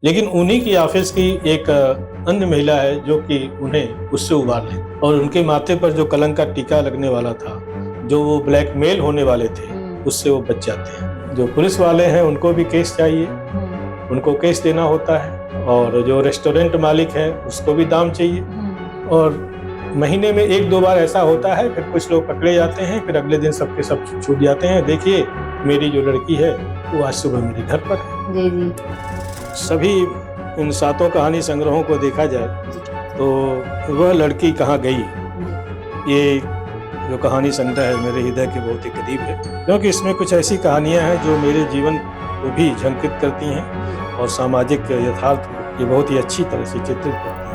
लेकिन उन्हीं की ऑफिस की एक अन्य महिला है जो कि उन्हें उससे उबार ले, और उनके माथे पर जो कलंक का टीका लगने वाला था, जो वो ब्लैकमेल होने वाले थे, उससे वो बच जाते हैं। जो पुलिस वाले हैं उनको भी केस चाहिए, उनको केस देना होता है, और जो रेस्टोरेंट मालिक है उसको भी दाम चाहिए, और महीने में 1-2 बार ऐसा होता है, फिर कुछ लोग पकड़े जाते हैं, फिर अगले दिन सबके सब छूट जाते हैं। देखिए मेरी जो लड़की है वो आज सुबह मेरे घर पर है। जी जी। सभी इन 7 कहानी संग्रहों को देखा जाए तो वह लड़की कहाँ गई, ये जो कहानी संग्रह है मेरे हृदय के बहुत ही करीब है, क्योंकि इसमें कुछ ऐसी कहानियां हैं जो मेरे जीवन को भी झंकृत करती हैं और सामाजिक यथार्थ को ये बहुत ही अच्छी तरह से चित्रित करती हैं।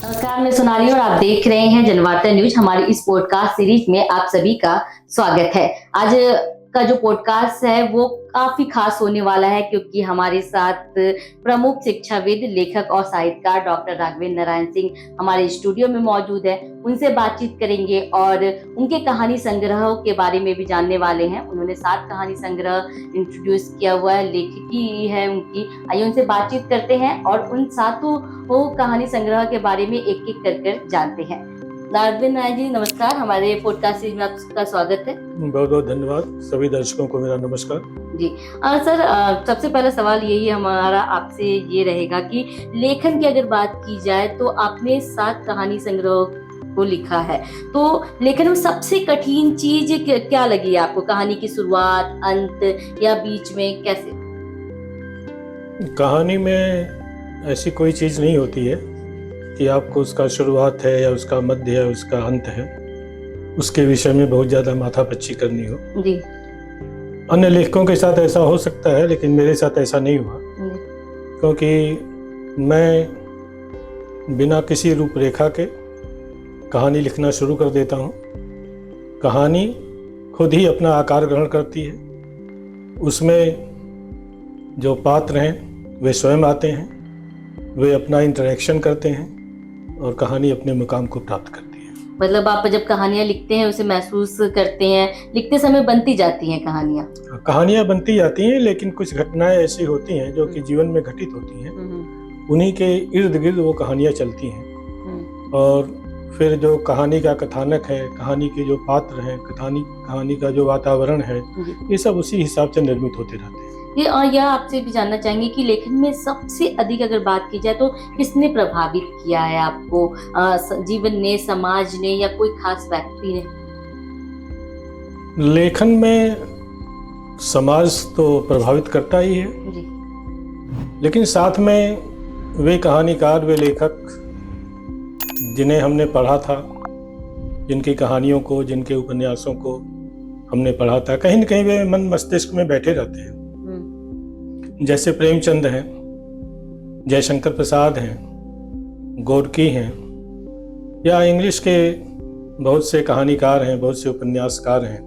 नमस्कार, मैं सोनाली और आप देख रहे हैं जनवार्ता न्यूज। हमारी इस पॉडकास्ट सीरीज में आप सभी का स्वागत है। आज का जो पॉडकास्ट है वो काफी खास होने वाला है, क्योंकि हमारे साथ प्रमुख शिक्षाविद, लेखक और साहित्यकार डॉक्टर राघवेंद्र नारायण सिंह हमारे स्टूडियो में मौजूद है। उनसे बातचीत करेंगे और उनके कहानी संग्रहों के बारे में भी जानने वाले हैं। उन्होंने 7 कहानी संग्रह इंट्रोड्यूस किया हुआ है, लेखकी है उनकी। आइए उनसे बातचीत करते हैं और उन 7 कहानी संग्रह के बारे में एक एक कर जानते हैं। राघवेंद्र नारायण जी, नमस्कार। हमारे पॉडकास्ट सीरीज में आपका स्वागत है। बहुत बहुत धन्यवाद। सभी दर्शकों को मेरा नमस्कार जी। सर, सबसे पहला सवाल यही हमारा आपसे ये रहेगा कि लेखन की अगर बात की जाए तो आपने 7 कहानी संग्रह को लिखा है, तो लेखन में सबसे कठिन चीज क्या लगी आपको? कहानी की शुरुआत, अंत या बीच में, कैसे? कहानी में ऐसी कोई चीज़ नहीं होती है कि आपको उसका शुरुआत है या उसका मध्य है, उसका अंत है, उसके विषय में बहुत ज़्यादा माथापच्ची करनी हो जी। अन्य लेखकों के साथ ऐसा हो सकता है, लेकिन मेरे साथ ऐसा नहीं हुआ, क्योंकि मैं बिना किसी रूपरेखा के कहानी लिखना शुरू कर देता हूँ। कहानी खुद ही अपना आकार ग्रहण करती है, उसमें जो पात्र हैं वे स्वयं आते हैं, वे अपना इंटरेक्शन करते हैं और कहानी अपने मुकाम को प्राप्त करती है। मतलब आप जब कहानियां लिखते हैं उसे महसूस करते हैं, लिखते समय बनती जाती हैं कहानियां बनती जाती हैं, लेकिन कुछ घटनाएं ऐसी होती हैं जो कि जीवन में घटित होती हैं, उन्हीं के इर्द गिर्द वो कहानियां चलती हैं, और फिर जो कहानी का कथानक है, कहानी के जो पात्र हैं, कहानी का जो वातावरण है, ये सब उसी हिसाब से निर्मित होते रहते हैं। यह आपसे भी जानना चाहेंगे कि लेखन में सबसे अधिक अगर बात की जाए तो किसने प्रभावित किया है आपको? जीवन ने, समाज ने, या कोई खास व्यक्ति ने? लेखन में समाज तो प्रभावित करता ही है जी। लेकिन साथ में वे कहानीकार, वे लेखक जिन्हें हमने पढ़ा था, जिनकी कहानियों को, जिनके उपन्यासों को हमने पढ़ा था, कहीं न कहीं वे मन मस्तिष्क में बैठे रहते हैं। जैसे प्रेमचंद हैं, जयशंकर प्रसाद हैं, गोरकी हैं, या इंग्लिश के बहुत से कहानीकार हैं, बहुत से उपन्यासकार हैं,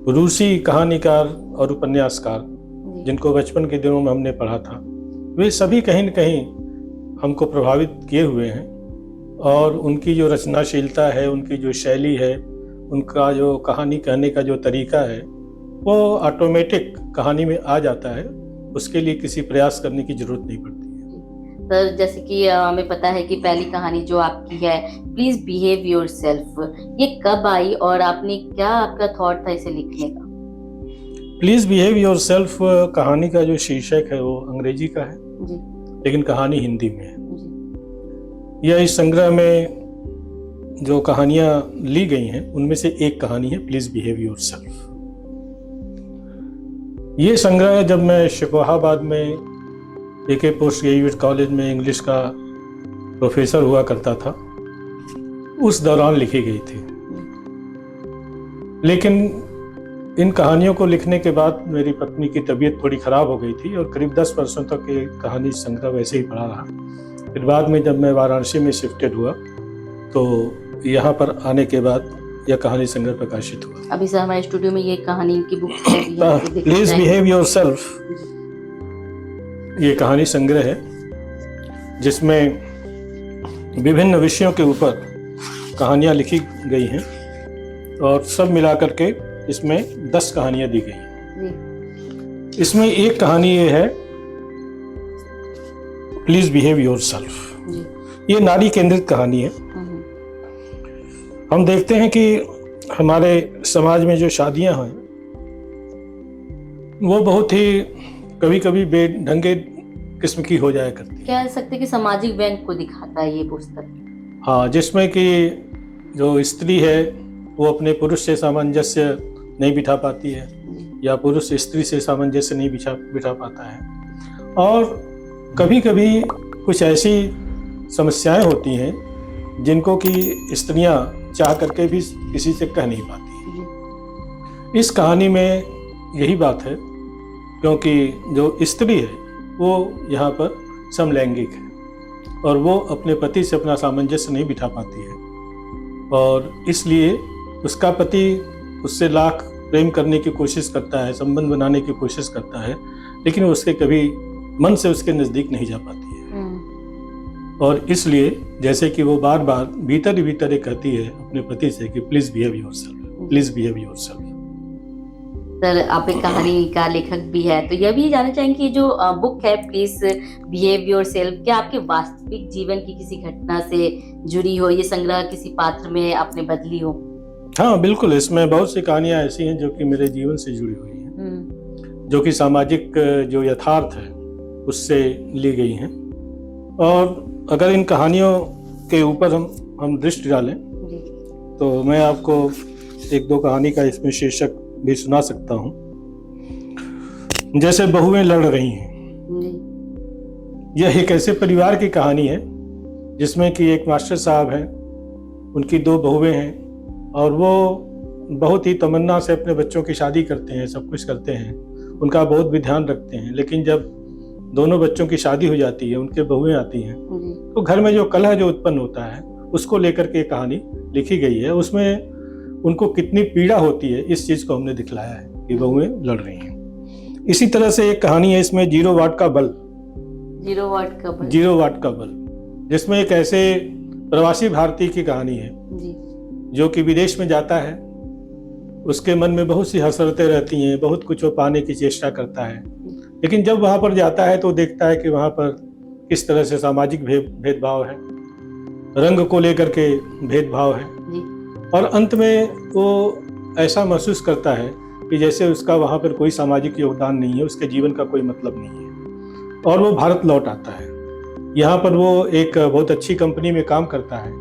रूसी कहानीकार और उपन्यासकार जिनको बचपन के दिनों में हमने पढ़ा था, वे सभी कहीं न कहीं हमको प्रभावित किए हुए हैं, और उनकी जो रचनाशीलता है, उनकी जो शैली है, उनका जो कहानी कहने का जो तरीका है, वो ऑटोमेटिक कहानी में आ जाता है, उसके लिए किसी प्रयास करने की जरूरत नहीं पड़ती है। सर, जैसे कि हमें पता है कि पहली कहानी जो आपकी है, प्लीज बिहेव योरसेल्फ, ये कब आई और आपने क्या आपका थॉट था इसे लिखने का? प्लीज बिहेव योरसेल्फ कहानी का जो शीर्षक है वो अंग्रेजी का है जी, लेकिन कहानी हिंदी में है जी। यह इस संग्रह में जो कहानियां ली गई हैं उनमें से एक कहानी है प्लीज बिहेव योरसेल्फ। ये संग्रह जब मैं शिकोहाबाद में AK पोस्ट ग्रेजुएट कॉलेज में इंग्लिश का प्रोफेसर हुआ करता था, उस दौरान लिखी गई थी। लेकिन इन कहानियों को लिखने के बाद मेरी पत्नी की तबीयत थोड़ी ख़राब हो गई थी, और करीब 10 वर्षों तक ये कहानी संग्रह वैसे ही पड़ा रहा। फिर बाद में जब मैं वाराणसी में शिफ्टेड हुआ तो यहाँ पर आने के बाद यह कहानी संग्रह प्रकाशित हुआ। अभी सर हमारे स्टूडियो में ये कहानी की बुक प्लीज बिहेव योरसेल्फ, ये कहानी संग्रह है जिसमें विभिन्न विषयों के ऊपर कहानियाँ लिखी गई हैं और सब मिला करके इसमें 10 कहानियाँ दी गई हैं। इसमें एक कहानी ये है, प्लीज बिहेव योरसेल्फ। ये नारी केंद्रित कहानी है। हम देखते हैं कि हमारे समाज में जो शादियां हैं वो बहुत ही कभी कभी बेढंगे किस्म की हो जाया करती है। कह सकते कि सामाजिक व्यंग को दिखाता है ये पुस्तक। हाँ, जिसमें कि जो स्त्री है वो अपने पुरुष से सामंजस्य नहीं बिठा पाती है या पुरुष स्त्री से सामंजस्य नहीं बिठा पाता है, और कभी कभी कुछ ऐसी समस्याएं होती हैं जिनको कि स्त्रियां चाह करके भी किसी से कह नहीं पाती। इस कहानी में यही बात है, क्योंकि जो स्त्री है वो यहाँ पर समलैंगिक है और वो अपने पति से अपना सामंजस्य नहीं बिठा पाती है, और इसलिए उसका पति उससे लाख प्रेम करने की कोशिश करता है, संबंध बनाने की कोशिश करता है, लेकिन उसके कभी मन से उसके नज़दीक नहीं जा पाती है। और इसलिए जैसे कि वो बार बार भीतर ही भीतर ये कहती है अपने पति से कि please behave yourself, please behave yourself. Sir, आप एक कहानी का लेखक भी है, तो यह भी जानना चाहेंगे कि जो बुक है प्लीज बिहेव योरसेल्फ, क्या आपके वास्तविक जीवन की किसी घटना से जुड़ी हो? ये संग्रह किसी पात्र में आपने बदली हो? हाँ बिल्कुल, इसमें बहुत सी कहानियां ऐसी हैं जो कि मेरे जीवन से जुड़ी हुई हैं, जो कि सामाजिक जो यथार्थ है उससे ली गई हैं। और अगर इन कहानियों के ऊपर हम दृष्टि डालें तो मैं आपको एक दो कहानी का इसमें शीर्षक भी सुना सकता हूँ। जैसे बहुएं लड़ रही हैं, यह एक ऐसे परिवार की कहानी है जिसमें कि एक मास्टर साहब हैं, उनकी 2 बहुएं हैं और वो बहुत ही तमन्ना से अपने बच्चों की शादी करते हैं, सब कुछ करते हैं, उनका बहुत भी ध्यान रखते हैं। लेकिन जब दोनों बच्चों की शादी हो जाती है, उनके बहुएं आती हैं, तो घर में जो कलह जो उत्पन्न होता है उसको लेकर के कहानी लिखी गई है। उसमें उनको कितनी पीड़ा होती है इस चीज को हमने दिखलाया है कि बहुएं लड़ रही हैं। इसी तरह से एक कहानी है इसमें 0 वाट का बल्ब, 0 वाट का बल्ब, 0 वाट का बल्ब, जिसमें एक ऐसे प्रवासी भारतीय की कहानी है जो कि विदेश में जाता है। उसके मन में बहुत सी हसरतें रहती हैं, बहुत कुछ वो पाने की चेष्टा करता है, लेकिन जब वहां पर जाता है तो देखता है कि वहां पर किस तरह से सामाजिक भेदभाव है, रंग को लेकर के भेदभाव है, और अंत में वो ऐसा महसूस करता है कि जैसे उसका वहां पर कोई सामाजिक योगदान नहीं है, उसके जीवन का कोई मतलब नहीं है, और वो भारत लौट आता है। यहाँ पर वो एक बहुत अच्छी कंपनी में काम करता है,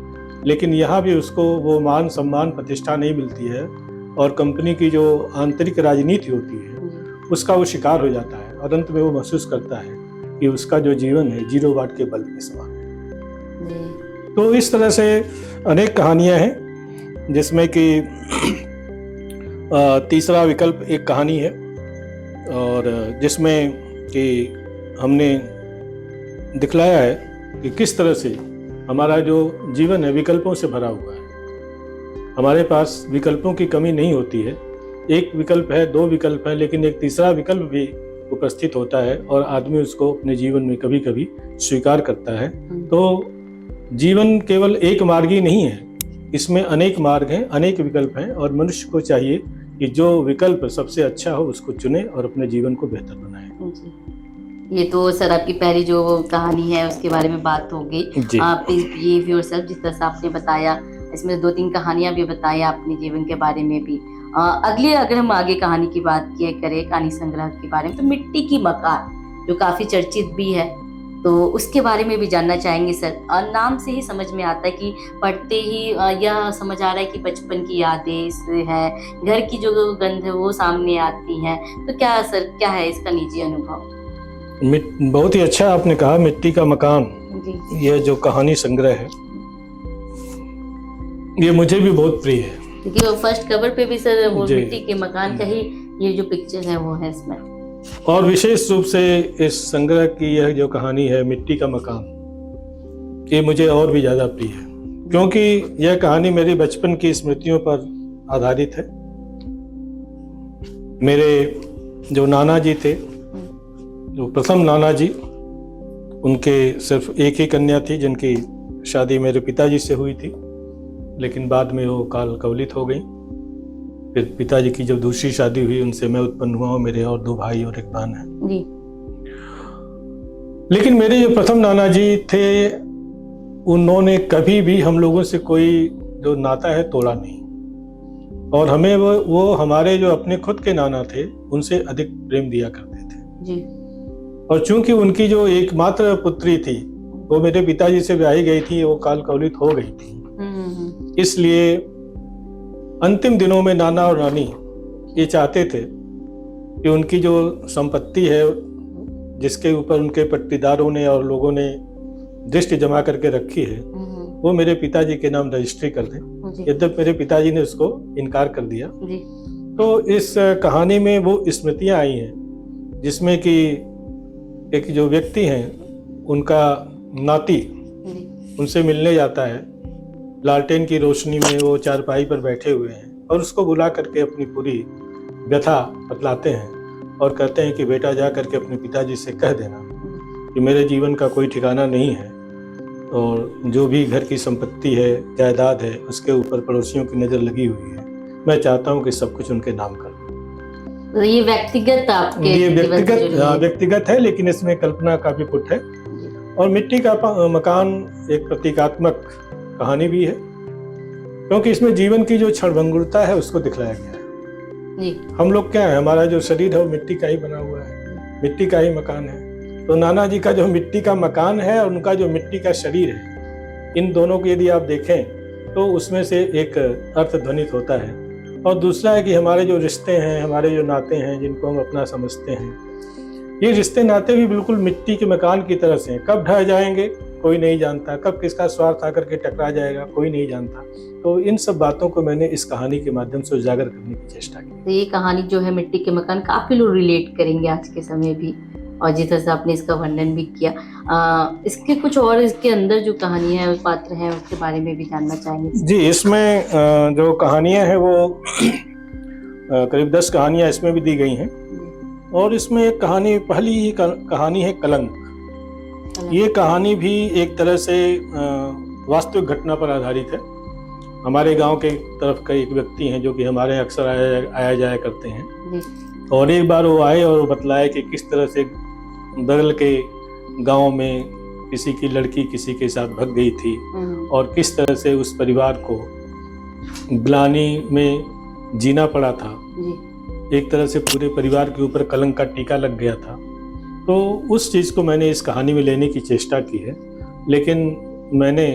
लेकिन यहाँ भी उसको वो मान सम्मान प्रतिष्ठा नहीं मिलती है, और कंपनी की जो आंतरिक राजनीति होती है उसका वो शिकार हो जाता है, और अंत में वो महसूस करता है कि उसका जो जीवन है 0 वाट के बल्ब के समान है। तो इस तरह से अनेक कहानियां हैं, जिसमें कि तीसरा विकल्प एक कहानी है, और जिसमें कि हमने दिखलाया है कि किस तरह से हमारा जो जीवन है विकल्पों से भरा हुआ है। हमारे पास विकल्पों की कमी नहीं होती है, एक विकल्प है, 2 विकल्प है, लेकिन एक तीसरा विकल्प भी उपस्थित होता है और आदमी उसको अपने जीवन में कभी कभी स्वीकार करता है। तो जीवन केवल एक मार्गी नहीं है, इसमें अनेक मार्ग हैं, अनेक विकल्प हैं, और मनुष्य को चाहिए कि जो विकल्प सबसे अच्छा हो उसको चुने और अपने जीवन को बेहतर बनाए। ये तो सर आपकी पहली जो कहानी है उसके बारे में बात हो गई, प्लीज बिहेव योरसेल्फ, जिस तरह से आपने बताया, इसमें 2-3 कहानियां भी बताई अपने जीवन के बारे में भी। अगले अगर हम आगे कहानी की बात करें, कहानी संग्रह के बारे में, तो मिट्टी की मकान जो काफी चर्चित भी है, तो उसके बारे में भी जानना चाहेंगे सर। नाम से ही समझ में आता है कि पढ़ते ही यह समझ आ रहा है कि बचपन की यादें है, घर की जो गंध है वो सामने आती हैं। तो क्या सर, क्या है इसका निजी अनुभव? बहुत ही अच्छा आपने कहा, मिट्टी का मकान, यह जो कहानी संग्रह है ये मुझे भी बहुत प्रिय है, क्योंकि वो फर्स्ट कवर पे भी सर वो मिट्टी के मकान का ही ये जो पिक्चर है वो है इसमें। और विशेष रूप से इस संग्रह की यह जो कहानी है मिट्टी का मकान, ये मुझे और भी ज्यादा प्रिय है, क्योंकि यह कहानी मेरी बचपन की स्मृतियों पर आधारित है। मेरे जो नाना जी थे, जो प्रथम नाना जी, उनके सिर्फ एक ही कन्या थी जिनकी शादी मेरे पिताजी से हुई थी, लेकिन बाद में वो काल कवलित हो गई। फिर पिताजी की जब दूसरी शादी हुई, उनसे मैं उत्पन्न हुआ, मेरे और 2 भाई और 1 बहन है जी। लेकिन मेरे जो प्रथम नाना जी थे, उन्होंने कभी भी हम लोगों से कोई जो नाता है तोड़ा नहीं, और हमें वो हमारे जो अपने खुद के नाना थे उनसे अधिक प्रेम दिया करते थे जी। और चूंकि उनकी जो एकमात्र पुत्री थी वो मेरे पिताजी से ब्याही गई थी, वो काल कवलित हो गई थी, इसलिए अंतिम दिनों में नाना और नानी ये चाहते थे कि उनकी जो संपत्ति है, जिसके ऊपर उनके पट्टीदारों ने और लोगों ने दृष्टि जमा करके रखी है, वो मेरे पिताजी के नाम रजिस्ट्री कर दें। यद्यपि मेरे पिताजी ने उसको इनकार कर दिया जी। तो इस कहानी में वो स्मृतियां आई हैं जिसमें कि एक जो व्यक्ति हैं उनका नाती उनसे मिलने जाता है, लालटेन की रोशनी में वो चारपाई पर बैठे हुए हैं और उसको बुला करके अपनी पूरी व्यथा बतलाते हैं और कहते हैं कि बेटा जा करके अपने पिताजी से कह देना कि मेरे जीवन का कोई ठिकाना नहीं है और जो भी घर की संपत्ति है, जायदाद है, उसके ऊपर पड़ोसियों की नज़र लगी हुई है। मैं चाहता हूँ कि सब कुछ उनके नाम कर दूं। तो ये व्यक्तिगत आपके ये जीवन से जुड़ी है। व्यक्तिगत है, लेकिन इसमें कल्पना का भी पुट है और मिट्टी का मकान एक प्रतीकात्मक कहानी भी है, क्योंकि इसमें जीवन की जो क्षणभंगुरता है उसको दिखलाया गया है। जी। हम लोग क्या है, हमारा जो शरीर है वो मिट्टी का ही बना हुआ है, मिट्टी का ही मकान है। तो नाना जी का जो मिट्टी का मकान है और उनका जो मिट्टी का शरीर है, इन दोनों को यदि आप देखें तो उसमें से एक अर्थ ध्वनित होता है। और दूसरा है कि हमारे जो रिश्ते हैं, हमारे जो नाते हैं, जिनको हम अपना समझते हैं, ये रिश्ते नाते भी बिल्कुल मिट्टी के मकान की तरह से हैं। कब ढह जाएंगे कोई नहीं जानता, कब किसका स्वार्थ आकर के टकरा जाएगा कोई नहीं जानता। तो इन सब बातों को मैंने इस कहानी के माध्यम से उजागर करने की चेष्टा की। तो ये कहानी जो है मिट्टी के मकान, काफी लोग रिलेट करेंगे आज के समय भी, और जिस तरह से आपने इसका वर्णन भी किया, इसके कुछ और इसके अंदर जो कहानियां है, पात्र हैं, उसके बारे में भी जानना चाहेंगे। जी, इसमें जो कहानियां हैं वो करीब 10 कहानियां इसमें भी दी गई हैं और इसमें एक कहानी, पहली ही कहानी है कलंक। ये कहानी भी एक तरह से वास्तविक घटना पर आधारित है। हमारे गांव के तरफ का एक व्यक्ति हैं जो कि हमारे अक्सर आया जाया करते हैं, और एक बार वो आए और बतलाए कि किस तरह से बगल के गांव में किसी की लड़की किसी के साथ भग गई थी और किस तरह से उस परिवार को ग्लानि में जीना पड़ा था। एक तरह से पूरे परिवार के ऊपर कलंक का टीका लग गया था। तो उस चीज़ को मैंने इस कहानी में लेने की चेष्टा की है, लेकिन मैंने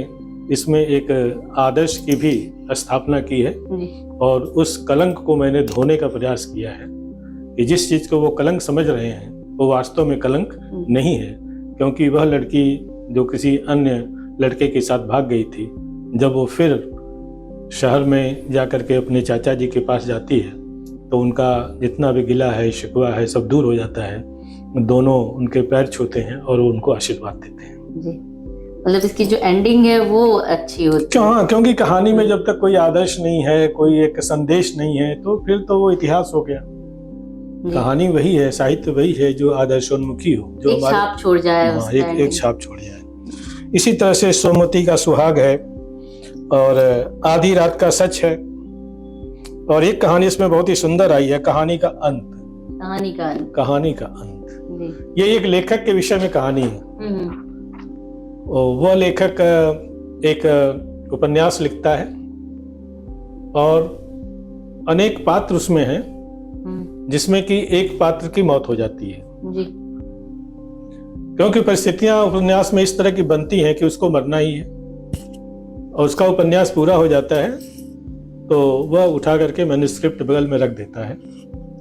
इसमें एक आदर्श की भी स्थापना की है और उस कलंक को मैंने धोने का प्रयास किया है कि जिस चीज़ को वो कलंक समझ रहे हैं वो वास्तव में कलंक नहीं है, क्योंकि वह लड़की जो किसी अन्य लड़के के साथ भाग गई थी, जब वो फिर शहर में जाकर के अपने चाचा जी के पास जाती है तो उनका जितना भी गिला है, शिकवा है, सब दूर हो जाता है। दोनों उनके पैर छूते हैं और वो उनको आशीर्वाद देते हैं। जी, मतलब इसकी जो एंडिंग है वो अच्छी होती है। हाँ, क्योंकि कहानी में जब तक कोई आदर्श नहीं है, कोई एक संदेश नहीं है, तो फिर तो वो इतिहास हो गया। कहानी वही है, साहित्य वही है जो आदर्शोन्मुखी हो, जो एक छाप छोड़ जाए। हाँ, एक छाप छोड़ जाए। इसी तरह से सोमवती का सुहाग है और आधी रात का सच है, और एक कहानी इसमें बहुत ही सुंदर आई है, कहानी का अंत। कहानी का अंत ये एक लेखक के विषय में कहानी है। वह लेखक एक उपन्यास लिखता है और अनेक पात्र उसमें हैं, जिसमें कि एक पात्र की मौत हो जाती है जी। क्योंकि परिस्थितियां उपन्यास में इस तरह की बनती हैं कि उसको मरना ही है, और उसका उपन्यास पूरा हो जाता है तो वह उठा करके मैन्युस्क्रिप्ट बगल में रख देता है,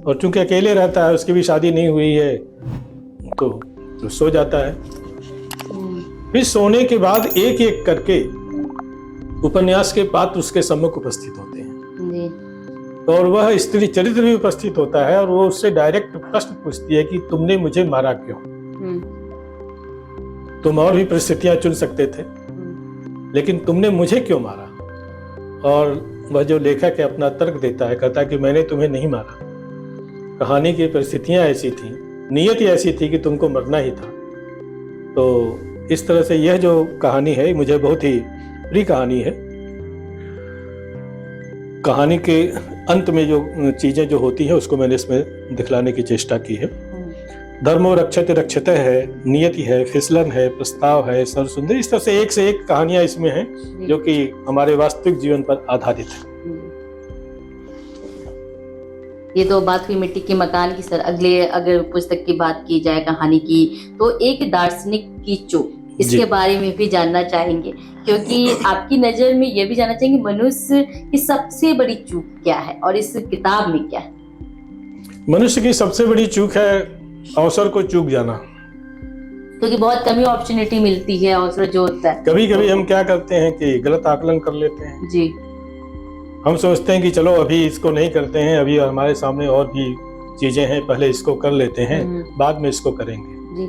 और चूंकि अकेले रहता है, उसकी भी शादी नहीं हुई है, तो सो जाता है। फिर सोने के बाद एक एक करके उपन्यास के पात्र उसके सम्मुख उपस्थित होते हैं और वह स्त्री चरित्र भी उपस्थित होता है, और वो उससे डायरेक्ट प्रश्न पूछती है कि तुमने मुझे मारा क्यों? तुम और भी परिस्थितियां चुन सकते थे, लेकिन तुमने मुझे क्यों मारा? और वह जो लेखक है अपना तर्क देता है, कहता है कि मैंने तुम्हें नहीं मारा, कहानी की परिस्थितियां ऐसी थी, नियत ही ऐसी थी कि तुमको मरना ही था। तो इस तरह से यह जो कहानी है मुझे बहुत ही प्रिय कहानी है। कहानी के अंत में जो चीज़ें जो होती हैं उसको मैंने इसमें दिखलाने की चेष्टा की है। धर्मो रक्षते रक्षते है, नियति है, फिसलन है, प्रस्ताव है, सर्वसुंदर, इस तरह से एक कहानियां इसमें हैं जो कि हमारे वास्तविक जीवन पर आधारित है। ये तो बात हुई मिट्टी के मकान की सर। अगर पुस्तक की बात की जाए कहानी की, तो एक दार्शनिक की चूक, इसके बारे में भी जानना चाहेंगे, क्योंकि आपकी नजर में ये भी जानना चाहेंगे मनुष्य की सबसे बड़ी चूक क्या है और इस किताब में क्या है। मनुष्य की सबसे बड़ी चूक है अवसर को चूक जाना, क्योंकि बहुत कम ही अपॉर्चुनिटी मिलती है, अवसर जो होता है। कभी कभी हम क्या करते हैं कि गलत आकलन कर लेते हैं जी। हम सोचते हैं कि चलो अभी इसको नहीं करते हैं, अभी हमारे सामने और भी चीजें हैं, पहले इसको कर लेते हैं, बाद में इसको करेंगे जी।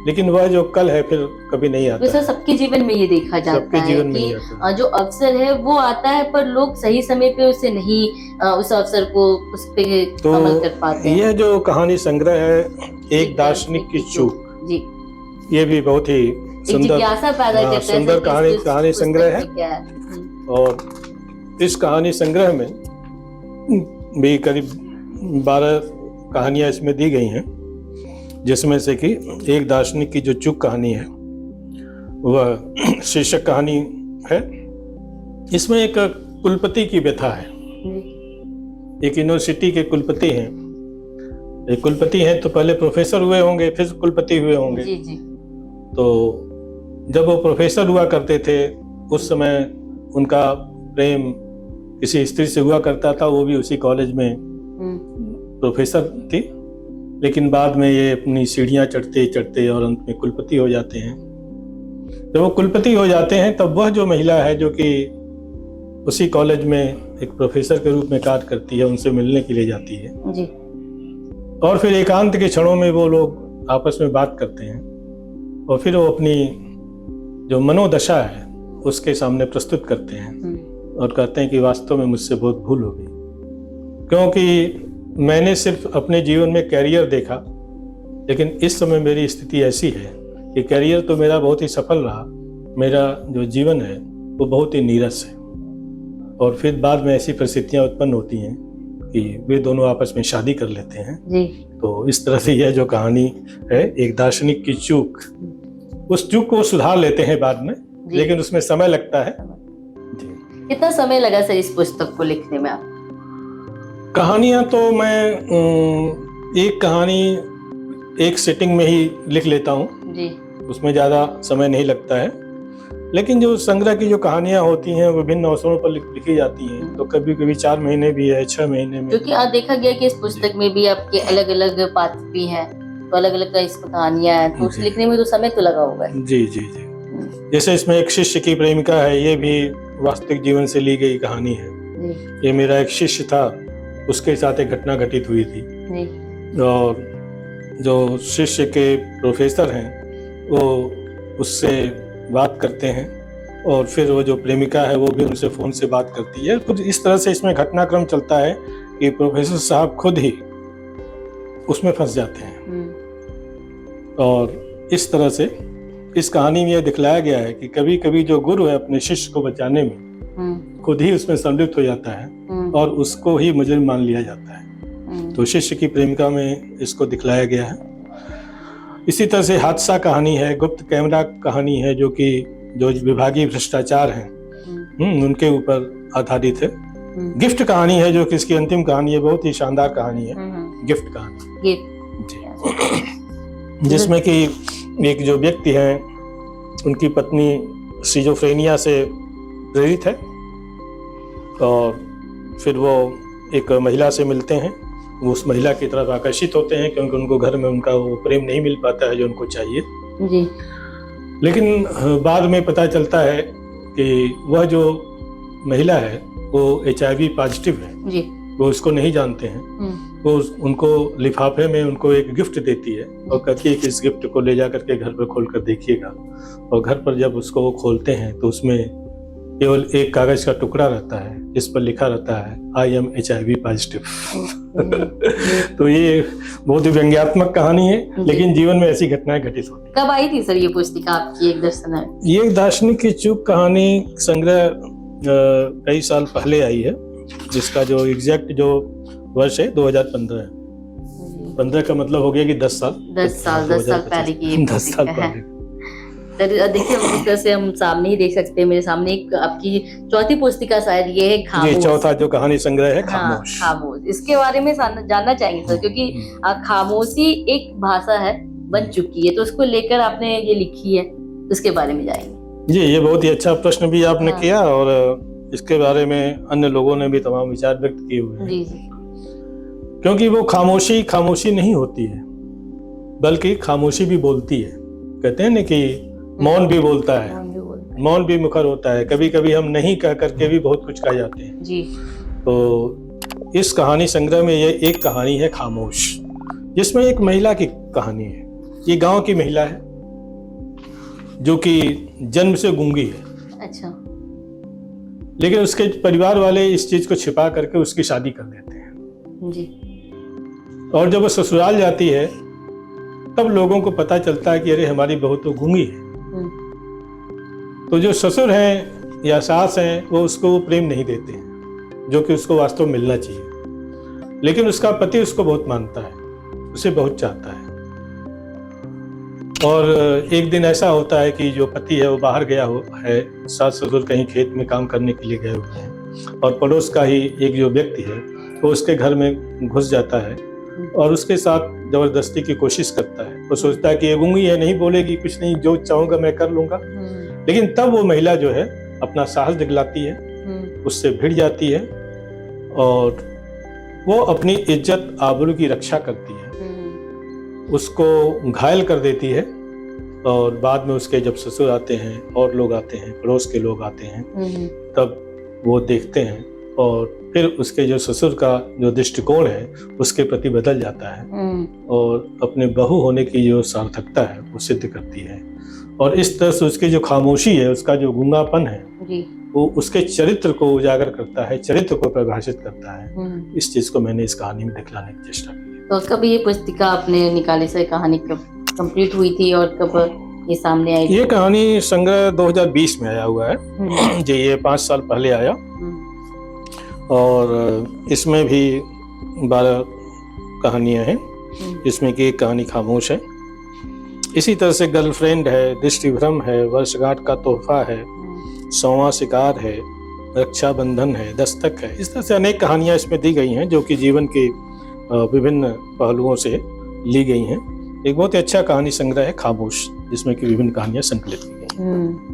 लेकिन वह जो कल है फिर कभी नहीं आता। वैसे सबके जीवन में ये देखा जाता है कि जो अवसर है वो आता है, पर लोग सही समय पे उसे नहीं उस अवसर को उस पे अमल कर पाते हैं। यह जो कहानी संग्रह है एक दार्शनिक की चूक जी, ये भी बहुत ही सुंदर कहानी संग्रह है। और इस कहानी संग्रह में भी करीब 12 कहानियां इसमें दी गई हैं, जिसमें से कि एक दार्शनिक की जो चूक कहानी है वह शीर्षक कहानी है। इसमें एक कुलपति की व्यथा है। एक यूनिवर्सिटी के कुलपति हैं, एक कुलपति हैं तो पहले प्रोफेसर हुए होंगे, फिर कुलपति हुए होंगे जी जी। तो जब वो प्रोफेसर हुआ करते थे उस समय उनका प्रेम किसी स्त्री से हुआ करता था, वो भी उसी कॉलेज में प्रोफेसर थी। लेकिन बाद में ये अपनी सीढ़ियां चढ़ते चढ़ते और अंत में कुलपति हो जाते हैं। जब वो कुलपति हो जाते हैं तब वह जो महिला है जो कि उसी कॉलेज में एक प्रोफेसर के रूप में कार्य करती है, उनसे मिलने के लिए जाती है जी। और फिर एकांत के क्षणों में वो लोग आपस में बात करते हैं और फिर वो अपनी जो मनोदशा है उसके सामने प्रस्तुत करते हैं और कहते हैं कि वास्तव में मुझसे बहुत भूल हो गई, क्योंकि मैंने सिर्फ अपने जीवन में कैरियर देखा, लेकिन इस समय मेरी स्थिति ऐसी है कि कैरियर तो मेरा बहुत ही सफल रहा, मेरा जो जीवन है वो बहुत ही नीरस है। और फिर बाद में ऐसी परिस्थितियां उत्पन्न होती हैं कि वे दोनों आपस में शादी कर लेते हैं जी। तो इस तरह से यह जो कहानी है एक दार्शनिक की चूक, उस चूक को सुधार लेते हैं बाद में, लेकिन उसमें समय लगता है। कितना समय लगा सर इस पुस्तक को लिखने में आप? कहानियां तो मैं एक कहानी एक सेटिंग में ही लिख लेता हूँ जी, उसमें ज़्यादा समय नहीं लगता है। लेकिन जो संग्रह की जो कहानियां होती हैं विभिन्न अवसरों पर लिखी जाती हैं, तो कभी कभी 4 महीने भी है, 6 महीने में। क्योंकि आज देखा गया कि इस पुस्तक में भी आपके अलग अलग पात्र भी हैं, तो अलग अलग इस कहानियां हैं, तो उस लिखने में तो समय तो लगा होगा। जी जी जी। जैसे इसमें एक शिष्य की प्रेमिका है, ये भी वास्तविक जीवन से ली गई कहानी है। ये मेरा एक शिष्य था, उसके साथ एक घटना घटित हुई थी। और जो शिष्य के प्रोफेसर हैं वो उससे बात करते हैं और फिर वो जो प्रेमिका है वो भी उनसे फ़ोन से बात करती है। कुछ इस तरह से इसमें घटनाक्रम चलता है कि प्रोफेसर साहब खुद ही उसमें फंस जाते हैं। और इस तरह से इस कहानी में यह दिखलाया गया है कि कभी कभी जो गुरु है अपने शिष्य को बचाने में खुद ही उसमें संलिप्त हो जाता है और उसको ही मुजरिम मान लिया जाता है। तो शिष्य की प्रेमिका में इसको दिखलाया गया है। इसी तरह से हादसा कहानी है, गुप्त कैमरा कहानी है, जो कि जो विभागीय भ्रष्टाचार हैं उनके ऊपर आधारित है। गिफ्ट कहानी है जो कि इसकी अंतिम कहानी है, बहुत ही शानदार कहानी है गिफ्ट कहानी जी। जिसमें कि एक जो व्यक्ति है उनकी पत्नी सिजोफ्रेनिया से प्रेरित है और फिर वो एक महिला से मिलते हैं, वो उस महिला की तरफ आकर्षित होते हैं क्योंकि उनको घर में उनका वो प्रेम नहीं मिल पाता है जो उनको चाहिए जी। लेकिन बाद में पता चलता है कि वह जो महिला है वो HIV पॉजिटिव है जी। वो उसको नहीं जानते हैं। वो उनको लिफाफे में उनको एक गिफ्ट देती है और कहती है कि इस गिफ्ट को ले जा करके घर पर खोल कर देखिएगा। और घर पर जब उसको वो खोलते हैं तो उसमें केवल एक कागज का टुकड़ा रहता है, इस पर लिखा रहता है I am HIV पॉजिटिव। तो ये बहुत ही व्यंग्यात्मक कहानी है, लेकिन जीवन में ऐसी घटनाएं घटित होती। कब आई थी सर ये पुस्तिका आपकी एक दर्शन है? ये दार्शनिक की चूक कहानी संग्रह कई साल पहले आई है। जिसका जो एग्जैक्ट जो वर्ष है 2015 है। 15 का मतलब हो गया कि 10 साल 10 साल पहले की ये 10 साल पुस्तिका है। पहले। तो देखिए उस तरह से हम सामने ही देख सकते हैं, मेरे सामने एक आपकी चौथी पुस्तिका शायद ये है जी, खामोश। चौथा जो कहानी संग्रह है हाँ, खामोश। खामोश, इसके बारे में जानना चाहेंगे सर, क्योंकि खामोशी एक भाषा है, बन चुकी है, तो उसको लेकर आपने ये लिखी है, उसके बारे में जाएंगे। जी, ये बहुत ही अच्छा प्रश्न भी आपने हाँ। किया, और इसके बारे में अन्य लोगों ने भी तमाम विचार व्यक्त किए हुए हैं। जी जी। क्योंकि वो खामोशी नहीं होती है, बल्कि खामोशी भी बोलती है। कहते हैं ना कि मौन भी बोलता है, मौन भी मुखर होता है। कभी कभी हम नहीं कह करके भी बहुत कुछ कह जाते हैं जी। तो इस कहानी संग्रह में ये एक कहानी है खामोश, जिसमें एक महिला की कहानी है। ये गांव की महिला है जो कि जन्म से गूंगी है। अच्छा। लेकिन उसके परिवार वाले इस चीज को छिपा करके उसकी शादी कर देते हैं जी। और जब वो ससुराल जाती है तब लोगों को पता चलता है कि अरे हमारी बहू तो गूंगी है। तो जो ससुर हैं या सास हैं वो उसको प्रेम नहीं देते हैं, जो कि उसको वास्तव में मिलना चाहिए। लेकिन उसका पति उसको बहुत मानता है, उसे बहुत चाहता है। और एक दिन ऐसा होता है कि जो पति है वो बाहर गया है, सास ससुर कहीं खेत में काम करने के लिए गए हुए हैं, और पड़ोस का ही एक जो व्यक्ति है वो उसके घर में घुस जाता है और उसके साथ जबरदस्ती की कोशिश करता है। वो सोचता है कि ये गूंगी है, नहीं बोलेगी, कुछ नहीं, जो चाहूंगा मैं कर लूंगा। लेकिन तब वो महिला जो है अपना साहस दिखलाती है, उससे भिड़ जाती है और वो अपनी इज्जत आबरू की रक्षा करती है, उसको घायल कर देती है। और बाद में उसके जब ससुर आते हैं और लोग आते हैं, पड़ोस के लोग आते हैं, तब वो देखते हैं और फिर उसके जो ससुर का जो दृष्टिकोण है उसके प्रति बदल जाता है और अपने बहू होने की जो सार्थकता है वो सिद्ध करती है। और इस तरह से उसकी जो खामोशी है, उसका जो गूंगापन है वो उसके चरित्र को उजागर करता है, चरित्र को परिभाषित करता है। इस चीज को मैंने इस कहानी में दिखलाने की चेष्टा की। तो कब ये पुस्तिका आपने निकाली सर, कहानी कब कंप्लीट हुई थी और कब ये सामने आई? ये कहानी संग्रह 2020 में आया हुआ है जी, ये 5 साल पहले आया। और इसमें भी 12 कहानियां हैं, इसमें की एक कहानी खामोश है। इसी तरह से गर्लफ्रेंड है, दृष्टिभ्रम है, वर्षगांठ का तोहफा है, 100वां शिकार है, रक्षाबंधन है, दस्तक है। इस तरह से अनेक कहानियां इसमें दी गई हैं जो कि जीवन के विभिन्न पहलुओं से ली गई हैं। एक बहुत ही अच्छा कहानी संग्रह है खामोश, जिसमें की विभिन्न कहानियां संकलित की गई।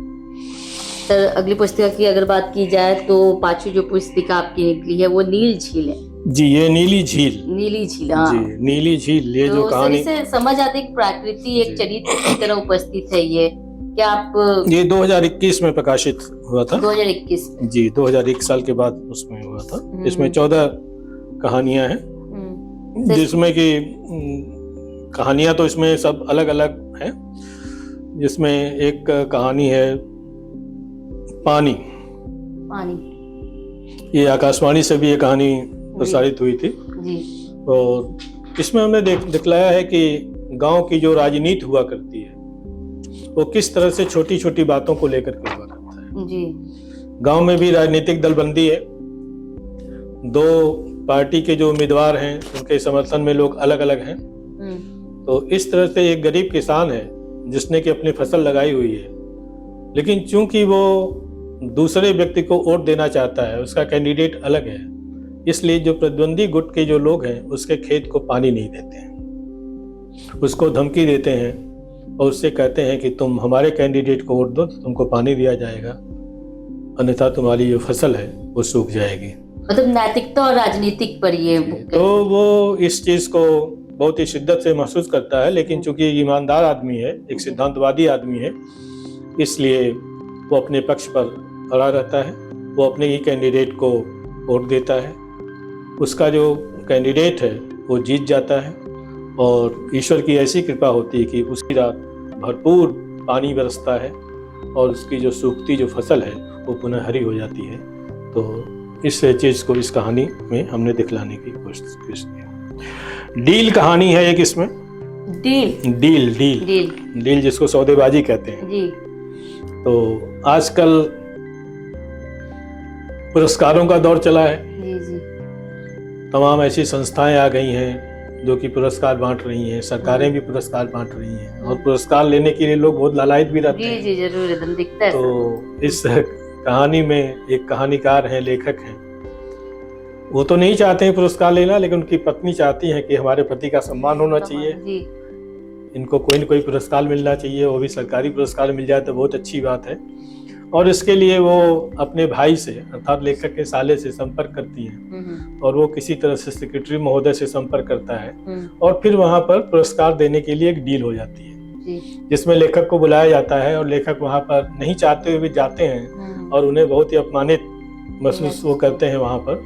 सर अगली पुस्तिका की अगर बात की जाए तो 5वीं जो पुस्तिका आपकी निकली है वो नील झील है। जी, ये नीली झील। नीली झील, हाँ जी, नीली झील। ये तो जो कहानी से समझ आते एक प्रकृति एक चरित्र की तरह उपस्थित है। ये क्या आप ये 2021 में प्रकाशित हुआ था। 2021 जी, 2001 साल के बाद उसमें हुआ था। इसमें 14 कहानियां हैं, जिसमें कि कहानियां तो इसमें सब अलग अलग हैं। जिसमें एक कहानी है पानी। ये आकाशवाणी से भी ये कहानी प्रसारित हुई थी जी। और इसमें हमने दिखलाया है कि गांव की जो राजनीति हुआ करती है वो किस तरह से छोटी छोटी बातों को लेकर के हुआ करता है जी। गांव में भी राजनीतिक दलबंदी है, 2 पार्टी के जो उम्मीदवार हैं उनके समर्थन में लोग अलग अलग हैं। तो इस तरह से एक गरीब किसान है जिसने कि अपनी फसल लगाई हुई है, लेकिन चूंकि वो दूसरे व्यक्ति को वोट देना चाहता है, उसका कैंडिडेट अलग है, इसलिए जो प्रतिद्वंदी गुट के जो लोग हैं उसके खेत को पानी नहीं देते हैं, उसको धमकी देते हैं और उससे कहते हैं कि तुम हमारे कैंडिडेट को वोट दो तो तुमको पानी दिया जाएगा, अन्यथा तुम्हारी जो फसल है वो सूख जाएगी। मतलब नैतिकता और राजनीतिक पर ये तो वो इस चीज को बहुत ही शिद्दत से महसूस करता है, लेकिन चूंकि ईमानदार आदमी है, एक सिद्धांतवादी आदमी है, इसलिए वो अपने पक्ष पर अड़ा रहता है। वो अपने ही कैंडिडेट को वोट देता है, उसका जो कैंडिडेट है वो जीत जाता है और ईश्वर की ऐसी कृपा होती है कि उसकी रात भरपूर पानी बरसता है और उसकी जो सूखती जो फसल है वो पुनः हरी हो जाती है। तो इस चीज़ को इस कहानी में हमने दिखलाने की कोशिश की। डील कहानी है एक इसमें। Deal deal deal deal deal जिसको सौदेबाजी कहते हैं जी। तो आजकल पुरस्कारों का दौर चला है जी। तमाम ऐसी संस्थाएं आ गई हैं जो कि पुरस्कार बांट रही हैं, सरकारें भी पुरस्कार बांट रही हैं, और पुरस्कार लेने के लिए लोग बहुत लालायित भी रहते हैं। जी जरूर, एकदम दिखता है। तो इस कहानी में एक कहानीकार हैं, लेखक हैं, वो तो नहीं चाहते हैं पुरस्कार लेना, लेकिन उनकी पत्नी चाहती है कि हमारे पति का सम्मान होना चाहिए, इनको कोई न कोई पुरस्कार मिलना चाहिए, वो भी सरकारी पुरस्कार मिल जाए तो बहुत अच्छी बात है। और इसके लिए वो अपने भाई से अर्थात लेखक के साले से संपर्क करती हैं, और वो किसी तरह से सेक्रेटरी महोदय से संपर्क करता है, और फिर वहाँ पर पुरस्कार देने के लिए एक डील हो जाती है, जिसमें लेखक को बुलाया जाता है, और लेखक वहाँ पर नहीं चाहते हुए भी जाते हैं, और उन्हें बहुत ही अपमानित महसूस वो करते हैं वहाँ पर।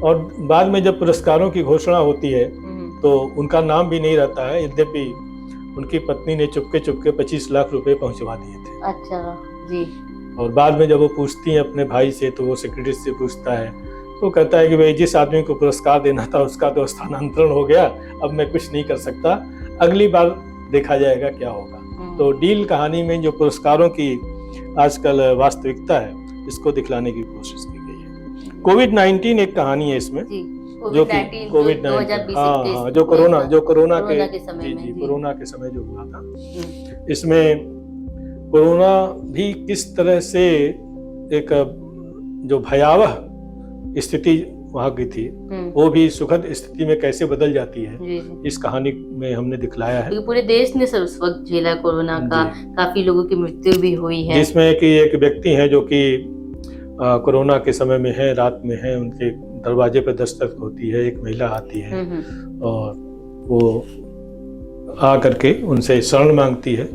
और बाद में जब पुरस्कारों की घोषणा होती है तो उनका नाम भी नहीं रहता है, यद्यपि उनकी पत्नी ने चुपके 25 लाख रुपए पहुंचवा दिए थे। अच्छा जी। और बाद में जब वो पूछती हैं अपने भाई से, तो वो सेक्रेटरी से पूछता है, तो कहता है कि भाई जिस आदमी को पुरस्कार देना था उसका तो स्थानांतरण हो गया, अब मैं कुछ नहीं कर सकता, अगली बार देखा जाएगा क्या होगा। तो डील कहानी में जो पुरस्कारों की आजकल वास्तविकता है, इसको दिखलाने की कोशिश की गई है। कोविड-19 एक कहानी है इसमें, जो कि कोविड-19 हाँ, जो कोरोना के समय जो हुआ था, इसमें कोरोना भी किस तरह से एक जो भयावह स्थिति वहाँ की थी, वो भी सुखद स्थिति में कैसे बदल जाती है, इस कहानी में हमने दिखलाया है। पूरे देश ने सर उस वक्त झेला कोरोना का, काफी लोगों की मृत्यु भी हुई है, जिसमें कि एक व्यक्ति है जो कि कोरोना के समय में है, रात में है, उनके दरवाजे पर दस्तक होती है, एक महिला आती है और वो आ करके उनसे शरण मांगती है,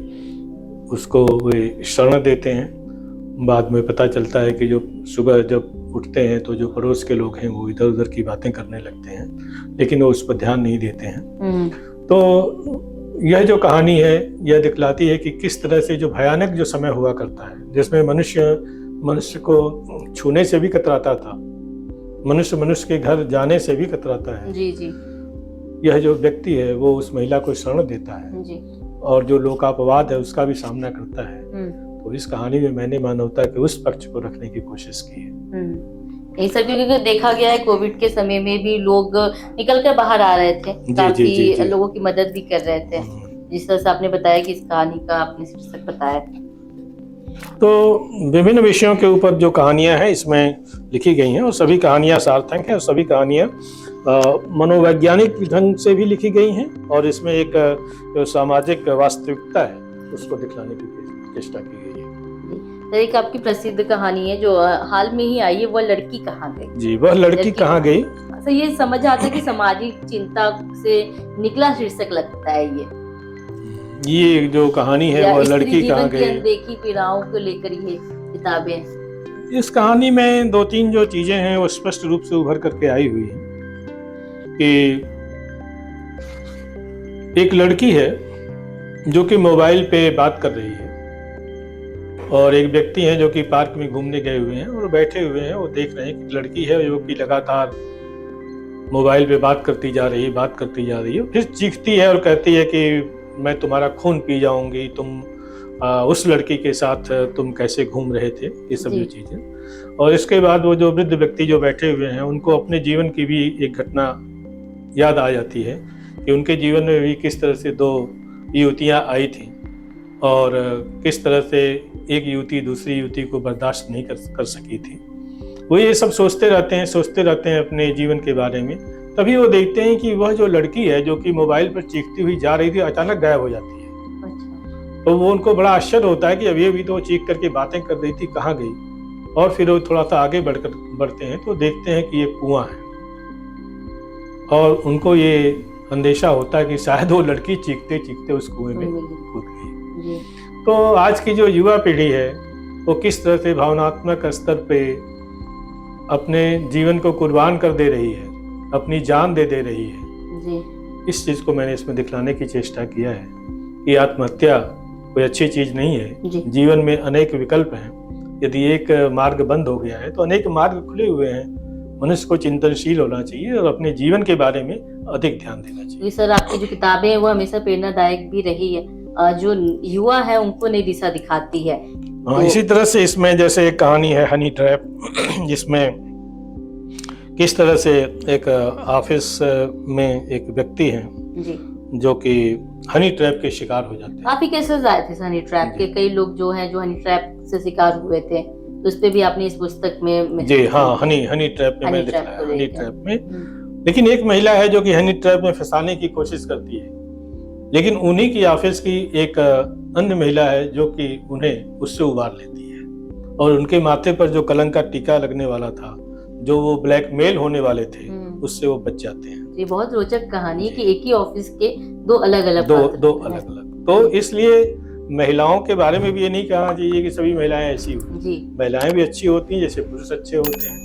उसको वे शरण देते हैं। बाद में पता चलता है कि जो सुबह जब उठते हैं तो जो पड़ोस के लोग हैं वो इधर उधर की बातें करने लगते हैं, लेकिन वो उस पर ध्यान नहीं देते हैं। तो यह जो कहानी है यह दिखलाती है कि किस तरह से जो भयानक जो समय हुआ करता है, जिसमें मनुष्य को छूने से भी कतराता था, मनुष्य के घर जाने से भी कतराता है। जी जी। यह जो व्यक्ति है वो उस महिला को शरण देता है जी। और जो लोकापवाद है उसका भी सामना करता है। तो इस कहानी में मैंने मानवता के उस पक्ष को रखने की कोशिश की है। इन सब क्योंकि देखा गया है कोविड के समय में भी लोग निकल कर बाहर आ रहे थे, काफी लोगों की मदद भी कर रहे थे, जिस तरह से आपने बताया कि इस कहानी का आपने शीर्षक बताया। तो विभिन्न विषयों के ऊपर जो कहानियां हैं इसमें लिखी गई हैं, और सभी कहानियां सार्थक हैं, और सभी कहानियां मनोवैज्ञानिक ढंग से भी लिखी गई हैं, और इसमें एक जो सामाजिक वास्तविकता है उसको दिखलाने की चेष्टा की गई है। एक आपकी प्रसिद्ध कहानी है जो हाल में ही आई है, वह लड़की कहाँ गई। जी, वह लड़की कहाँ गई। तो ये समझ आता है कि सामाजिक चिंता से निकला शीर्षक लगता है ये जो कहानी है वह लड़की कहाँ गई। अनदेखी पीड़ाओं को लेकर ये किताबें। इस कहानी में 2-3 जो चीजें हैं वो स्पष्ट रूप से उभर करके आई हुई है कि एक लड़की है जो कि मोबाइल पे बात कर रही है, और एक व्यक्ति है जो कि पार्क में घूमने गए हुए हैं और बैठे हुए हैं, वो देख रहे हैं कि लड़की है जो कि लगातार मोबाइल पे बात करती जा रही है, फिर चीखती है और कहती है कि मैं तुम्हारा खून पी जाऊंगी, तुम उस लड़की के साथ तुम कैसे घूम रहे थे, ये सब चीजें। और इसके बाद वो जो वृद्ध व्यक्ति जो बैठे हुए हैं उनको अपने जीवन की भी एक घटना याद आ जाती है कि उनके जीवन में भी किस तरह से 2 युवतियां आई थी, और किस तरह से एक युवती दूसरी युवती को बर्दाश्त नहीं कर सकी थी। वो ये सब सोचते रहते हैं अपने जीवन के बारे में। तभी वो देखते हैं कि वह जो लड़की है जो कि मोबाइल पर चीखती हुई जा रही थी, अचानक गायब हो जाती है। अच्छा। तो वो उनको बड़ा आश्चर्य होता है कि अभी तो चीख करके बातें कर रही थी, कहाँ गई। और फिर वो थोड़ा सा आगे बढ़ते हैं तो देखते हैं कि ये कुआं है, और उनको ये अंदेशा होता है कि शायद वो लड़की चीखते चीखते उस कुएं में कूद गई। तो आज की जो युवा पीढ़ी है वो किस तरह से भावनात्मक स्तर पे अपने जीवन को कुर्बान कर दे रही है, अपनी जान दे रही है जी। इस चीज को मैंने इसमें दिखलाने की चेष्टा किया है कि आत्महत्या कोई अच्छी चीज नहीं है। जीवन में अनेक विकल्प हैं, यदि एक मार्ग बंद हो गया है तो अनेक मार्ग खुले हुए हैं। मनुष्य को चिंतनशील होना चाहिए और अपने जीवन के बारे में अधिक ध्यान देना चाहिए। सर, आपकी जो किताबें हैं वो हमेशा प्रेरणादायक भी रही है, जो युवा है उनको नई दिशा दिखाती है। हाँ, इसी तरह से इसमें जैसे एक कहानी है हनी ट्रैप, जिसमें किस तरह से एक ऑफिस में एक व्यक्ति हैं जी, जो कि हनी ट्रैप के शिकार हो जाते हैं। काफी केसेस आए थे हनी ट्रैप के, कई लोग जो हैं जो हनी ट्रैप से शिकार हुए थे, तो उस पे भी आपने इस पुस्तक में जी हाँ, हनी ट्रैप में हनी मैंने ट्रैप दिखाया, को हनी लेकर। ट्रैप में। लेकिन एक महिला है जो कि हनी ट्रैप में फंसाने की कोशिश करती है, लेकिन उन्हीं की ऑफिस की एक अन्य महिला है जो कि उन्हें उससे उबार लेती है, और उनके माथे पर जो कलंक का टीका लगने वाला था, जो वो ब्लैकमेल होने वाले थे, उससे वो बच जाते हैं। ये बहुत रोचक कहानी है कि एक ही ऑफिस के दो अलग अलग दो अलग अलग। तो इसलिए महिलाओं के बारे में भी ये नहीं कहना चाहिए कि सभी महिलाएं ऐसी होती जी, हैं। महिलाएं भी अच्छी होती हैं जैसे पुरुष अच्छे होते हैं।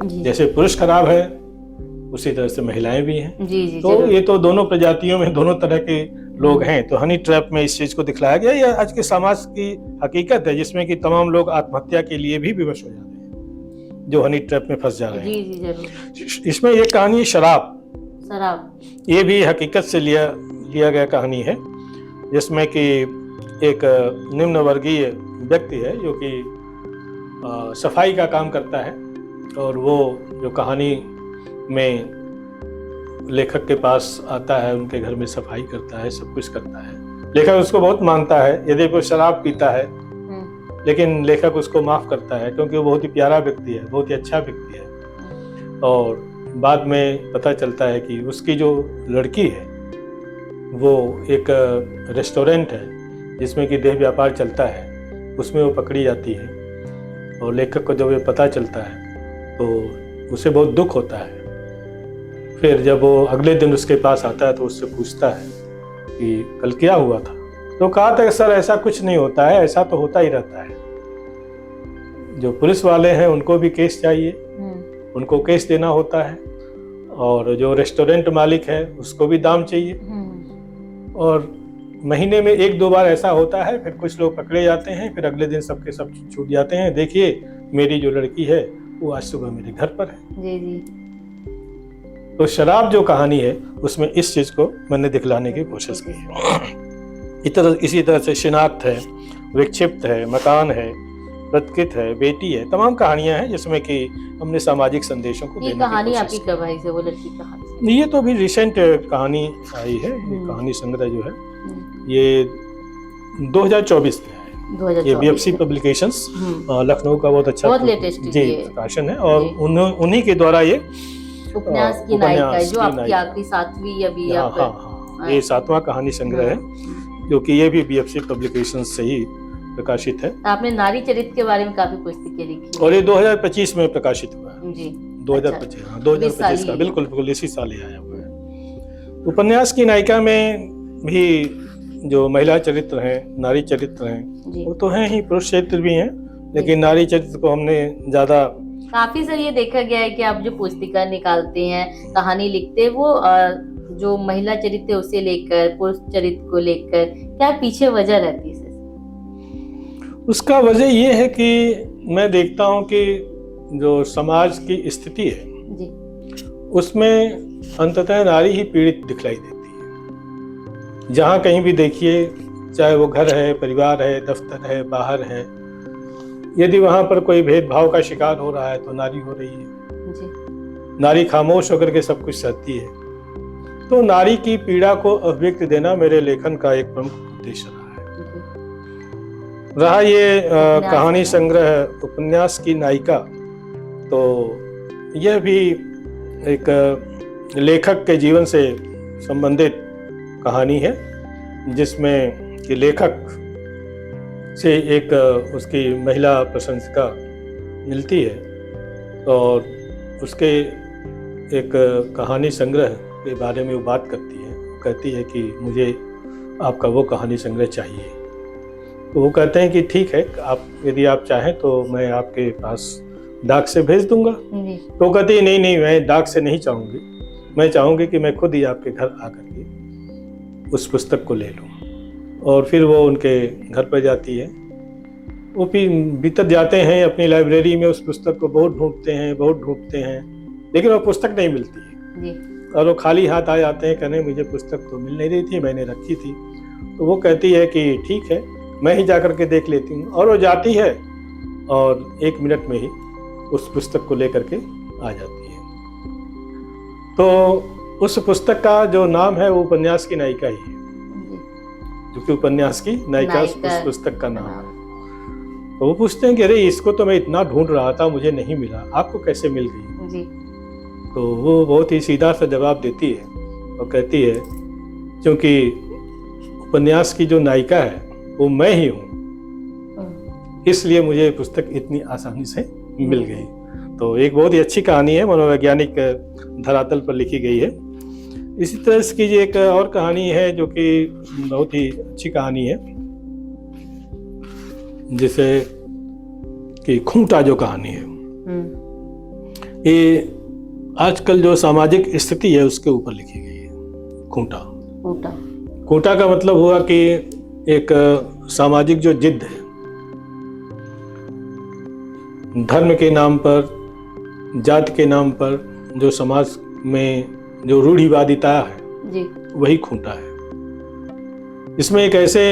जी। जैसे पुरुष खराब है उसी तरह से महिलाएं भी हैं। जी जी, तो ये तो दोनों प्रजातियों में दोनों तरह के लोग हैं। तो हनी ट्रैप में इस चीज को दिखलाया गया। यह आज के समाज की हकीकत है, जिसमें कि तमाम लोग आत्महत्या के लिए भी विवश हो जाते हैं जो हनी ट्रैप में फंस जा रहे हैं। जी जी जरूर। इसमें एक कहानी शराब, ये भी हकीकत से लिया गया कहानी है, जिसमें कि एक निम्न वर्गीय व्यक्ति है जो कि सफाई का काम करता है, और वो जो कहानी में लेखक के पास आता है, उनके घर में सफाई करता है, सब कुछ करता है। लेखक उसको बहुत मानता है, यदि वो शराब पीता है, लेकिन लेखक उसको माफ करता है क्योंकि वो बहुत ही प्यारा व्यक्ति है, बहुत ही अच्छा व्यक्ति है। और बाद में पता चलता है कि उसकी जो लड़की है वो एक रेस्टोरेंट है जिसमें कि देह व्यापार चलता है, उसमें वो पकड़ी जाती है। और लेखक को जब ये पता चलता है तो उसे बहुत दुख होता है। फिर जब वो अगले दिन उसके पास आता है तो उससे पूछता है कि कल क्या हुआ था। तो कहा था कि सर ऐसा कुछ नहीं होता है, ऐसा तो होता ही रहता है। जो पुलिस वाले हैं उनको भी केस चाहिए, उनको केस देना होता है, और जो रेस्टोरेंट मालिक है उसको भी दाम चाहिए। और महीने में 1-2 बार ऐसा होता है, फिर कुछ लोग पकड़े जाते हैं, फिर अगले दिन सबके सब छूट जाते हैं। देखिए मेरी जो लड़की है वो आज सुबह मेरे घर पर है। जी जी। तो शराब जो कहानी है उसमें इस चीज को मैंने दिखलाने की कोशिश की है। इसी तरह से शिनाख्त है, विक्षिप्त है, मकान है, प्रतिकृत है, बेटी है, तमाम कहानियां हैं जिसमें कि हमने सामाजिक संदेशों को देने की कहानी कोशिश आपकी कब आई से, वो लड़की कहानी? ये तो अभी रिसेंट कहानी आई है। ये कहानी संग्रह जो है ये 2024 में है। ये बीएफसी पब्लिकेशंस लखनऊ का बहुत अच्छा लेटेस्ट जी प्रकाशन है, और उन्हीं के द्वारा ये उपन्यास की नायिका जो आपकी आखिरी 7वीं अभी ये 7वां कहानी संग्रह है, क्योंकि ये भी बीएफसी पब्लिकेशंस से ही प्रकाशित है। आपने नारी चरित्र के बारे में काफी पुस्तकें लिखी और ये 2025 में प्रकाशित हुआ है जी। 2025 2025 का बिल्कुल इसी साल ही आया हुआ है। उपन्यास की नायिका में भी जो महिला चरित्र हैं, नारी चरित्र हैं, वो तो हैं ही, पुरुष चरित्र भी हैं, लेकिन नारी चरित्र को हमने ज्यादा काफी सर ये देखा गया है कि आप जो पुस्तिका निकालते हैं, कहानी लिखते हैं, वो जो महिला चरित्र है उसे लेकर, पुरुष चरित्र को लेकर क्या पीछे वजह रहती है? उसका वजह ये है कि मैं देखता हूँ कि जो समाज की स्थिति है जी, उसमें अंततः नारी ही पीड़ित दिखलाई देती है। जहाँ कहीं भी देखिए, चाहे वो घर है, परिवार है, दफ्तर है, बाहर है, यदि वहाँ पर कोई भेदभाव का शिकार हो रहा है तो नारी हो रही है जी। नारी खामोश होकर के सब कुछ सहती है। तो नारी की पीड़ा को अभिव्यक्ति देना मेरे लेखन का एक प्रमुख उद्देश्य रहा ये कहानी संग्रह उपन्यास की नायिका। तो यह भी एक लेखक के जीवन से संबंधित कहानी है, जिसमें कि लेखक से एक उसकी महिला प्रशंसिका मिलती है और उसके एक कहानी संग्रह के बारे में वो बात करती है। वो कहती है कि मुझे आपका वो कहानी संग्रह चाहिए। तो वो कहते हैं कि ठीक है, आप यदि आप चाहें तो मैं आपके पास डाक से भेज दूंगा। तो कहती है नहीं, मैं डाक से नहीं चाहूँगी, मैं चाहूँगी कि मैं खुद ही आपके घर आकर के उस पुस्तक को ले लूँ। और फिर वो उनके घर पर जाती है। वो फिर भीतर जाते हैं अपनी लाइब्रेरी में, उस पुस्तक को बहुत ढूंढते हैं, लेकिन वो पुस्तक नहीं मिलती है और वो खाली हाथ आ जाते हैं, कहने मुझे पुस्तक तो मिल नहीं रही थी, मैंने रखी थी। तो वो कहती है कि ठीक है, मैं ही जाकर के देख लेती हूँ। और वो जाती है और 1 मिनट में ही उस पुस्तक को लेकर के आ जाती है। तो उस पुस्तक का जो नाम है वो उपन्यास की नायिका ही है, जो कि उपन्यास की नायिका उस पुस्तक का नाम है। तो वो पूछते हैं कि अरे इसको तो मैं इतना ढूंढ रहा था, मुझे नहीं मिला, आपको कैसे मिल गई जी? तो वो बहुत ही सीधा सा जवाब देती है और कहती है क्योंकि उपन्यास की जो नायिका है वो मैं ही हूँ, इसलिए मुझे ये पुस्तक इतनी आसानी से मिल गई। तो एक बहुत ही अच्छी कहानी है, मनोवैज्ञानिक धरातल पर लिखी गई है। इसी तरह की एक और कहानी है जो कि बहुत ही अच्छी कहानी है, जैसे कि खूंटा जो कहानी है, ये आजकल जो सामाजिक स्थिति है उसके ऊपर लिखी गई है। खूंटा का मतलब हुआ कि एक सामाजिक जो जिद है, धर्म के नाम पर, जाति के नाम पर जो समाज में जो रूढ़िवादिता है जी, वही खूंटा है। इसमें एक ऐसे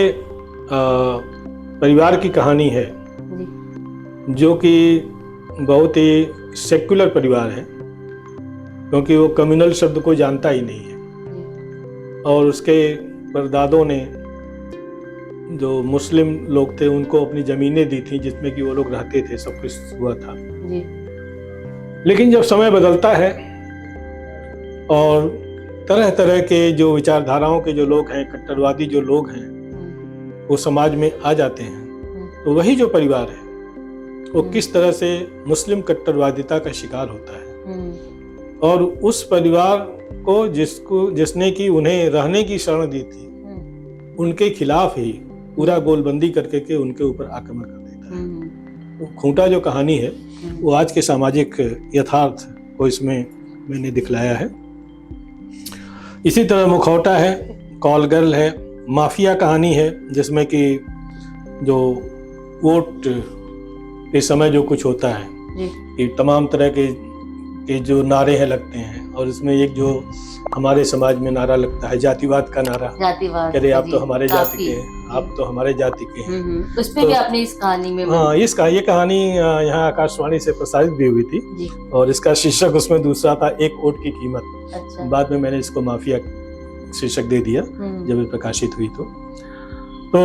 परिवार की कहानी है जी, जो कि बहुत ही सेक्युलर परिवार है, क्योंकि वो कम्युनल शब्द को जानता ही नहीं है। और उसके परदादों ने जो मुस्लिम लोग थे उनको अपनी जमीनें दी थी जिसमें कि वो लोग रहते थे, सब कुछ हुआ था जी। लेकिन जब समय बदलता है और तरह तरह के जो विचारधाराओं के जो लोग हैं, कट्टरवादी जो लोग हैं, वो समाज में आ जाते हैं, तो वही जो परिवार है वो किस तरह से मुस्लिम कट्टरवादिता का शिकार होता है। और उस परिवार को जिसने कि उन्हें रहने की शरण दी थी, उनके खिलाफ ही पूरा गोलबंदी करके के उनके ऊपर आक्रमण कर देता है। तो खूंटा जो कहानी है वो आज के सामाजिक यथार्थ को इसमें मैंने दिखलाया है। इसी तरह मुखौटा है, कॉल गर्ल है, माफिया कहानी है, जिसमें कि जो वोट के समय जो कुछ होता है कि तमाम तरह के जो नारे हैं लगते हैं, और इसमें एक जो हमारे समाज में नारा लगता है जातिवाद का नारा, अरे आप तो हमारे जाति के हैं, आप तो हमारे जाति के हैं। उस पे भी आपने इस कहानी में ये कहानी यहाँ आकाशवाणी से प्रसारित भी हुई थी और इसका शीर्षक उसमें दूसरा था, एक वोट की कीमत। अच्छा। बाद में मैंने इसको माफिया शीर्षक दे दिया जब ये प्रकाशित हुई। तो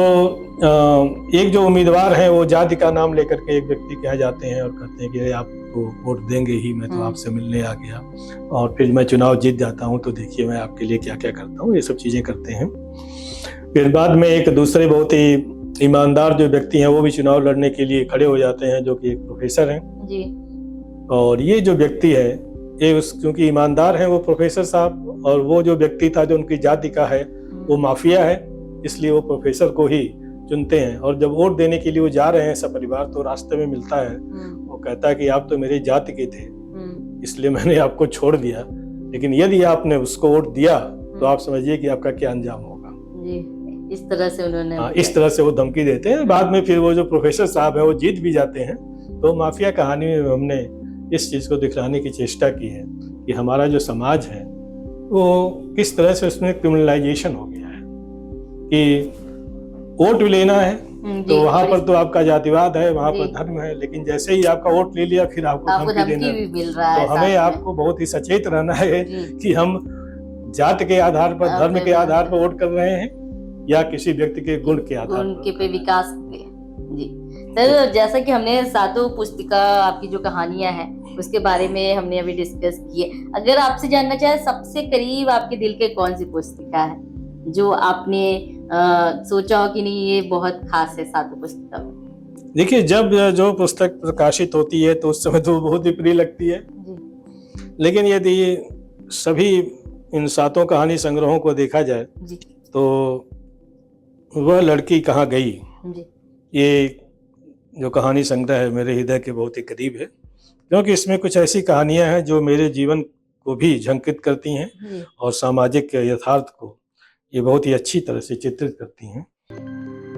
एक जो उम्मीदवार है वो जाति का नाम लेकर के एक व्यक्ति के यहाँ जाते हैं और कहते हैं कि आपको वोट देंगे ही, मैं तो आपसे मिलने आ गया और फिर मैं चुनाव जीत जाता हूँ, तो देखिए मैं आपके लिए क्या क्या करता हूँ, ये सब चीजें करते हैं। फिर बाद में एक दूसरे बहुत ही ईमानदार जो व्यक्ति हैं वो भी चुनाव लड़ने के लिए खड़े हो जाते हैं, जो कि एक प्रोफेसर हैं जी। और ये जो व्यक्ति है ये क्योंकि ईमानदार हैं वो प्रोफेसर साहब, और वो जो व्यक्ति था जो उनकी जाति का है वो माफिया है, इसलिए वो प्रोफेसर को ही चुनते हैं। और जब वोट देने के लिए वो जा रहे हैं सब परिवार, तो रास्ते में मिलता है, वो कहता है कि आप तो मेरी जाति के थे, इसलिए मैंने आपको छोड़ दिया, लेकिन यदि आपने उसको वोट दिया तो आप समझिए कि आपका क्या अंजाम होगा जी। इस तरह से उन्होंने इस तरह से वो धमकी देते हैं। बाद में फिर वो जो प्रोफेसर साहब है वो जीत भी जाते हैं। तो माफिया कहानी में हमने इस चीज को दिखलाने की चेष्टा की है कि हमारा जो समाज है वो किस तरह से उसमें क्रिमिनलाइजेशन हो गया है कि वोट लेना है तो वहां पर तो आपका जातिवाद है, वहां पर धर्म है, लेकिन जैसे ही आपका वोट ले लिया फिर आपको धमकी देना है। तो हमें आपको बहुत ही सचेत रहना है कि हम जाति के आधार पर, धर्म के आधार पर वोट कर रहे हैं या किसी व्यक्ति के गुण के आधार पे विकास पे जी। सर, जैसा कि हमने सातों पुस्तिका आपकी जो कहानियां हैं उसके बारे में हमने अभी डिस्कस किए, अगर आपसे जानना चाहे सबसे करीब आपके दिल के कौन सी पुस्तिका है जो आपने सोचा हो कि नहीं ये बहुत खास है सातों पुस्तिका में? देखिए, जब जो पुस्तक प्रकाशित होती है तो उस समय तो बहुत ही प्रिय लगती है जी। लेकिन यदि सभी इन सातों कहानी संग्रहों को देखा जाए जी, तो वह लड़की कहाँ गई जी, ये जो कहानी संग्रह है मेरे हृदय के बहुत ही करीब है, क्योंकि इसमें कुछ ऐसी कहानियां हैं जो मेरे जीवन को भी झंकित करती हैं और सामाजिक यथार्थ को ये बहुत ही अच्छी तरह से चित्रित करती हैं।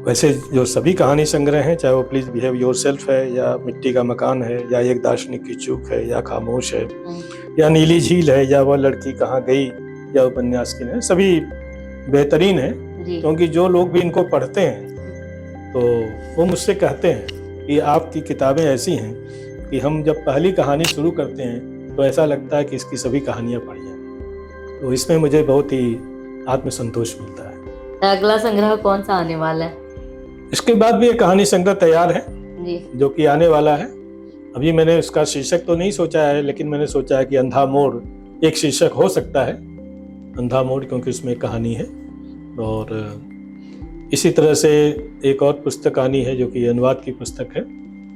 वैसे जो सभी कहानी संग्रह हैं, चाहे वो प्लीज बिहेव योरसेल्फ है या मिट्टी का मकान है या एक दार्शनिक की चूक है या खामोश है या नीली झील है या वह लड़की कहाँ गई या उपन्यास की है, सभी बेहतरीन है। क्योंकि जो लोग भी इनको पढ़ते हैं तो वो मुझसे कहते हैं कि आपकी किताबें ऐसी हैं कि हम जब पहली कहानी शुरू करते हैं तो ऐसा लगता है कि इसकी सभी कहानियाँ पढ़ जाएं। तो इसमें मुझे बहुत ही आत्मसंतोष मिलता है। अगला संग्रह कौन सा आने वाला है? इसके बाद भी एक कहानी संग्रह तैयार है जी। जो कि आने वाला है। अभी मैंने उसका शीर्षक तो नहीं सोचा है, लेकिन मैंने सोचा है कि अंधा मोड़ एक शीर्षक हो सकता है। अंधा मोड़, क्योंकि उसमें कहानी है। और इसी तरह से एक और पुस्तक आनी है जो कि अनुवाद की पुस्तक है,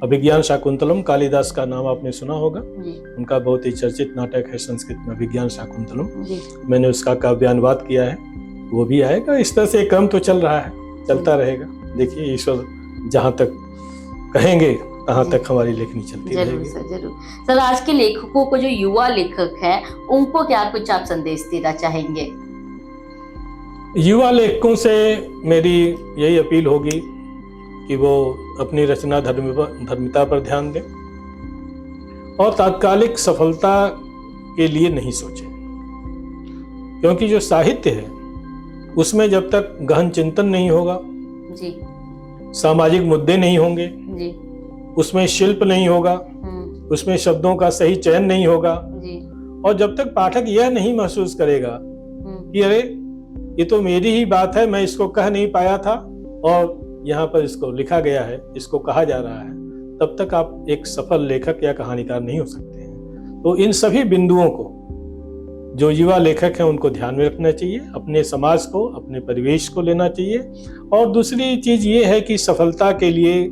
अभिज्ञान शाकुंतलम। कालिदास का नाम आपने सुना होगा जी। उनका बहुत ही चर्चित नाटक है संस्कृत में अभिज्ञान शाकुंतलम। जी। मैंने उसका काव्यानुवाद किया है, वो भी आएगा। इस तरह से क्रम तो चल रहा है, चलता रहेगा। देखिए ईश्वर जहाँ तक कहेंगे तहाँ तक हमारी लेखनी चलती जरूर रहेगी। सर, जरूर सर। आज के लेखकों को, जो युवा लेखक है, उनको क्या कुछ आप संदेश देना चाहेंगे? युवा लेखकों से मेरी यही अपील होगी कि वो अपनी रचना धर्मिता पर ध्यान दें और तात्कालिक सफलता के लिए नहीं सोचें, क्योंकि जो साहित्य है उसमें जब तक गहन चिंतन नहीं होगा, जी। सामाजिक मुद्दे नहीं होंगे, जी। उसमें शिल्प नहीं होगा, उसमें शब्दों का सही चयन नहीं होगा, जी। और जब तक पाठक यह नहीं महसूस करेगा कि अरे ये तो मेरी ही बात है, मैं इसको कह नहीं पाया था और यहाँ पर इसको लिखा गया है, इसको कहा जा रहा है, तब तक आप एक सफल लेखक या कहानीकार नहीं हो सकते हैं। तो इन सभी बिंदुओं को जो युवा लेखक हैं उनको ध्यान में रखना चाहिए, अपने समाज को, अपने परिवेश को लेना चाहिए। और दूसरी चीज ये है कि सफलता के लिए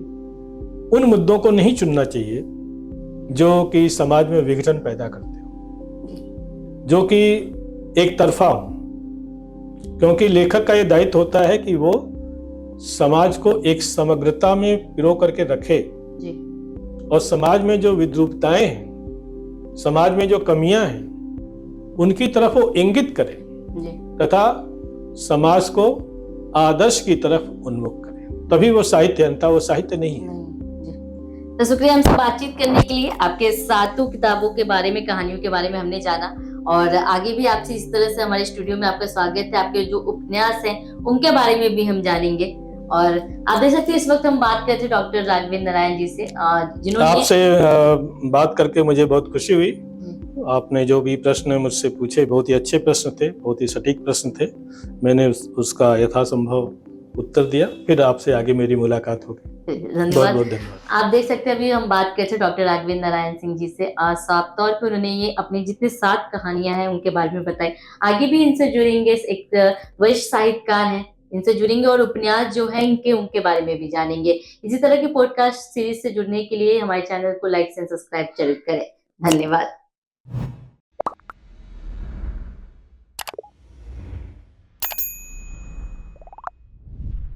उन मुद्दों को नहीं चुनना चाहिए जो कि समाज में विघटन पैदा करते हो, जो कि एक तरफा हो, क्योंकि लेखक का ये दायित्व होता है कि वो समाज को एक समग्रता में पिरो करके रखे जी। और समाज में जो विद्रूपताएं हैं, समाज में जो कमियां हैं, उनकी तरफ वो इंगित करे जी। तथा समाज को आदर्श की तरफ उन्मुख करे, तभी वो साहित्य, अंततः वो साहित्य नहीं है। तो शुक्रिया हमसे बातचीत करने के लिए। आपके 7 किताबों के बारे में, कहानियों के बारे में हमने जाना, और आगे भी आपसे इस तरह से हमारे स्टूडियो में आपका स्वागत है। आपके जो उपन्यास हैं उनके बारे में भी हम जानेंगे। और आप देख सकते हैं इस वक्त हम बात करते हैं डॉक्टर राघवेंद्र नारायण जी से, जिन्होंने आपसे बात करके मुझे बहुत खुशी हुई। आपने जो भी प्रश्न मुझसे पूछे बहुत ही अच्छे प्रश्न थे, बहुत ही सटीक प्रश्न थे। मैंने उसका यथासंभव उत्तर दिया। फिर आपसे आगे मेरी मुलाकात होगी। धन्यवाद। बहुत बहुत धन्यवाद। आप देख सकते हैं अभी हम बात करते हैं डॉक्टर राघवेंद्र नारायण सिंह जी से। साफ तौर पर उन्होंने ये अपनी जितनी 7 कहानियां हैं उनके बारे में बताई। आगे भी इनसे जुड़ेंगे, एक वरिष्ठ साहित्यकार हैं, इनसे जुड़ेंगे और उपन्यास जो है इनके उनके बारे में भी जानेंगे। इसी तरह की पॉडकास्ट सीरीज से जुड़ने के लिए हमारे चैनल को लाइक एंड सब्सक्राइब जरूर करें। धन्यवाद।